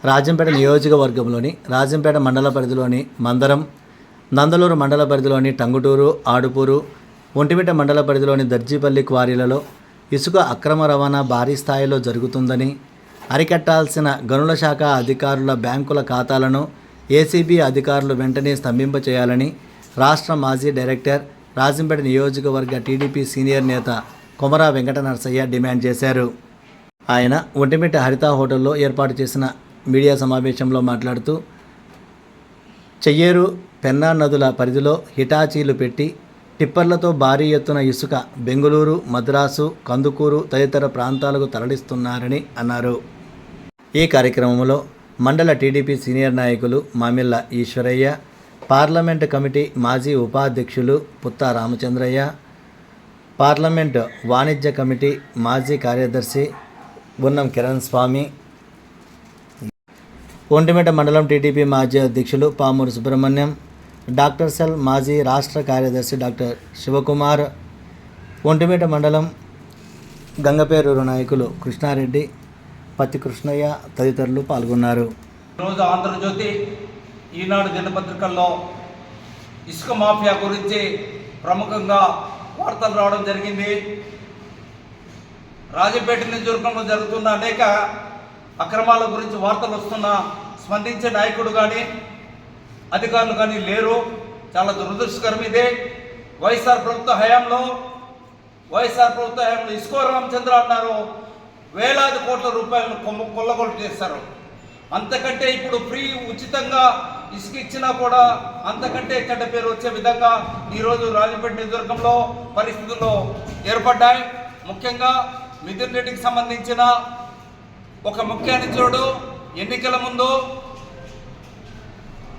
రాజంపేట నియోజకవర్గంలోని రాజంపేట మండల పరిధిలోని మందరం, నందలూరు మండల పరిధిలోని టంగుటూరు, ఆడుపూరు, ఒంటిమిట్ట మండల పరిధిలోని దర్జీపల్లి క్వారీలలో ఇసుక అక్రమ రవాణా భారీ స్థాయిలో జరుగుతుందని, అరికట్టాల్సిన గనుల శాఖ అధికారుల బ్యాంకుల ఖాతాలను ఏసీబీ అధికారులు వెంటనే స్తంభింపచేయాలని రాష్ట్ర మాజీ డైరెక్టర్, రాజంపేట నియోజకవర్గ టీడీపీ సీనియర్ నేత కొమరా వెంకట నరసయ్య డిమాండ్ చేశారు. ఆయన ఒంటిమిట్ట హరిత హోటల్లో ఏర్పాటు చేసిన మీడియా సమావేశంలో మాట్లాడుతూ, చెయ్యేరు, పెన్నా నదుల పరిధిలో హిటాచీలు పెట్టి టిప్పర్లతో భారీ ఎత్తున ఇసుక బెంగుళూరు, మద్రాసు, కందుకూరు తదితర ప్రాంతాలకు తరలిస్తున్నారని అన్నారు. ఈ కార్యక్రమంలో మండల టీడీపీ సీనియర్ నాయకులు మామిళ్ళ ఈశ్వరయ్య, పార్లమెంటు కమిటీ మాజీ ఉపాధ్యక్షులు పుత్తా రామచంద్రయ్య, పార్లమెంటు వాణిజ్య కమిటీ మాజీ కార్యదర్శి గున్నం కిరణ్ స్వామి, ఒంటిమిట్ట మండలం టీడీపీ మాజీ అధ్యక్షులు పామూరు సుబ్రహ్మణ్యం, డాక్టర్ సెల్ మాజీ రాష్ట్ర కార్యదర్శి డాక్టర్ శివకుమార్, ఒంటిమిట్ట మండలం గంగపేరూరు నాయకులు కృష్ణారెడ్డి, పత్తి కృష్ణయ్య తదితరులు పాల్గొన్నారు. ఈరోజు ఆంధ్రజ్యోతి, ఈనాడు దినపత్రికల్లో ఇసుక మాఫియా గురించి ప్రముఖంగా వార్తలు రావడం జరిగింది. రాజంపేట నియోజకవర్గంలో జరుగుతున్న అనేక అక్రమాల గురించి వార్తలు వస్తున్నా స్పందించే నాయకుడు కానీ అధికారులు కానీ లేరు. చాలా దురదృష్టకరం ఇదే. వైఎస్ఆర్ ప్రభుత్వ హయాంలో ఇసుకో రామచంద్ర అన్నారు, వేలాది కోట్ల రూపాయలను కొల్లగొట్టు చేస్తారు. అంతకంటే ఇప్పుడు ఫ్రీ ఉచితంగా ఇసుక ఇచ్చినా కూడా అంతకంటే చెడ్డ పేరు వచ్చే విధంగా ఈరోజు రాజంపేట నియోజకవర్గంలో పరిస్థితుల్లో ఏర్పడ్డాయి. ముఖ్యంగా మిథున్ రెడ్డికి సంబంధించిన ఒక ముఖ్య అనుచరుడు ఎన్నికల ముందు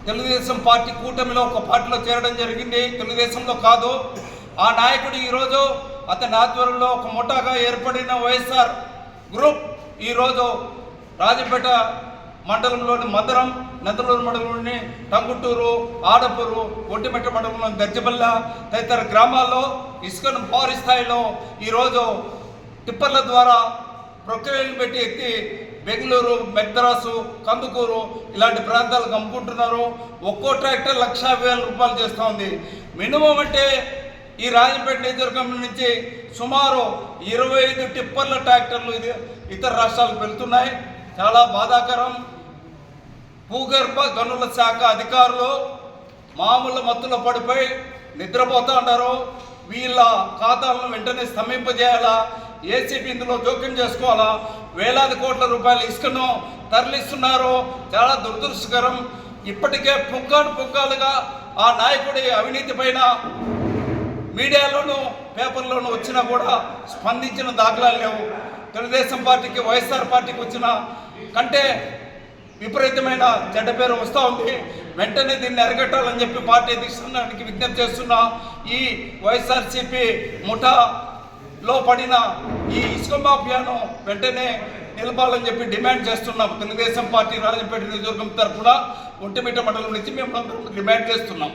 తెలుగుదేశం పార్టీ కూటమిలో ఒక పార్టీలో చేరడం జరిగింది. తెలుగుదేశంలో కాదు. ఆ నాయకుడు ఈరోజు అతని ఆధ్వర్యంలో ఒక ముఠాగా ఏర్పడిన వైఎస్ఆర్ గ్రూప్ ఈరోజు రాజంపేట మండలంలోని మందరం, నందలూరు మండలంలోని టంగుటూరు, ఆడపూరు, ఒంటిమిట్ట మండలంలోని దర్జబల్ల తదితర గ్రామాల్లో ఇసుకను భారీ స్థాయిలో ఈరోజు టిప్పర్ల ద్వారా ప్రొక్లేన్ పెట్టి ఎత్తి బెంగళూరు, మద్రాసు, కందుకూరు ఇలాంటి ప్రాంతాలకు అమ్ముకుంటున్నారు. ఒక్కో ట్రాక్టర్ 1,50,000 రూపాయలు చేస్తూ ఉంది. మినిమం అంటే ఈ రాజంపేట నియోజకవర్గం నుంచి సుమారు 25 టిప్పర్ల ట్రాక్టర్లు ఇతర రాష్ట్రాలకు వెళ్తున్నాయి. చాలా బాధాకరం. భూగర్భ గనుల శాఖ అధికారులు మామూలు మత్తులో పడిపోయి నిద్రపోతూ ఉన్నారు. వీళ్ళ ఖాతాలను వెంటనే స్తంభింపజేయాలా, ఏసీబీ ఇందులో జోక్యం చేసుకోవాలా. వేలాది కోట్ల రూపాయలు ఇసుకను తరలిస్తున్నారు. చాలా దురదృష్టకరం. ఇప్పటికే పుంకాలుగా ఆ నాయకుడి అవినీతి పైన మీడియాలోనూ పేపర్లోనూ వచ్చినా కూడా స్పందించిన దాఖలాలు లేవు. తెలుగుదేశం పార్టీకి వైఎస్ఆర్ పార్టీకి వచ్చిన కంటే విపరీతమైన చెడ్డ పేరు వస్తూ ఉంది. వెంటనే దీన్ని అరికట్టాలని చెప్పి పార్టీ అధ్యక్షునికి విజ్ఞప్తి చేస్తున్నా. ఈ వైఎస్ఆర్సీపీ ముఠాలో పడిన ఈ ఇసుక మాఫియాను వెంటనే నిలపాలని చెప్పి డిమాండ్ చేస్తున్నాం. తెలుగుదేశం పార్టీ రాజంపేట నియోజకవర్గం తరఫున ఒంటిమిట్ట మండలం నుంచి మేము డిమాండ్ చేస్తున్నాం.